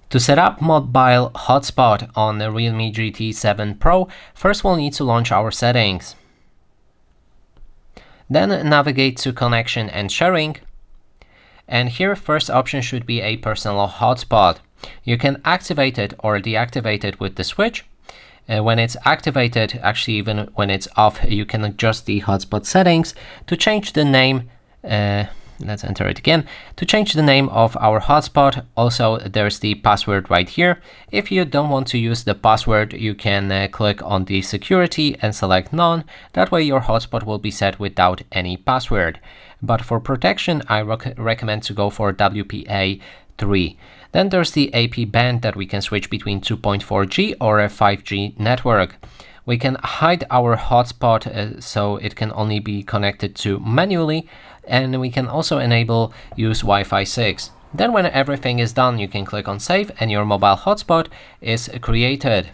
To set up mobile hotspot on the Realme GT7 Pro, first we'll need to launch our settings. Then navigate to connection and sharing. And here first option should be a personal hotspot. You can activate it or deactivate it with the switch. When it's activated, actually even when it's off, you can adjust the hotspot settings to change the name. Let's enter it again. To change the name of our hotspot, also there's the password right here. If you don't want to use the password, you can click on the security and select none. That way your hotspot will be set without any password. But for protection, I recommend to go for WPA3. Then there's the AP band that we can switch between 2.4G or a 5G network. We can hide our hotspot so it can only be connected to manually, and we can also enable use Wi-Fi 6. Then when everything is done, you can click on save and your mobile hotspot is created.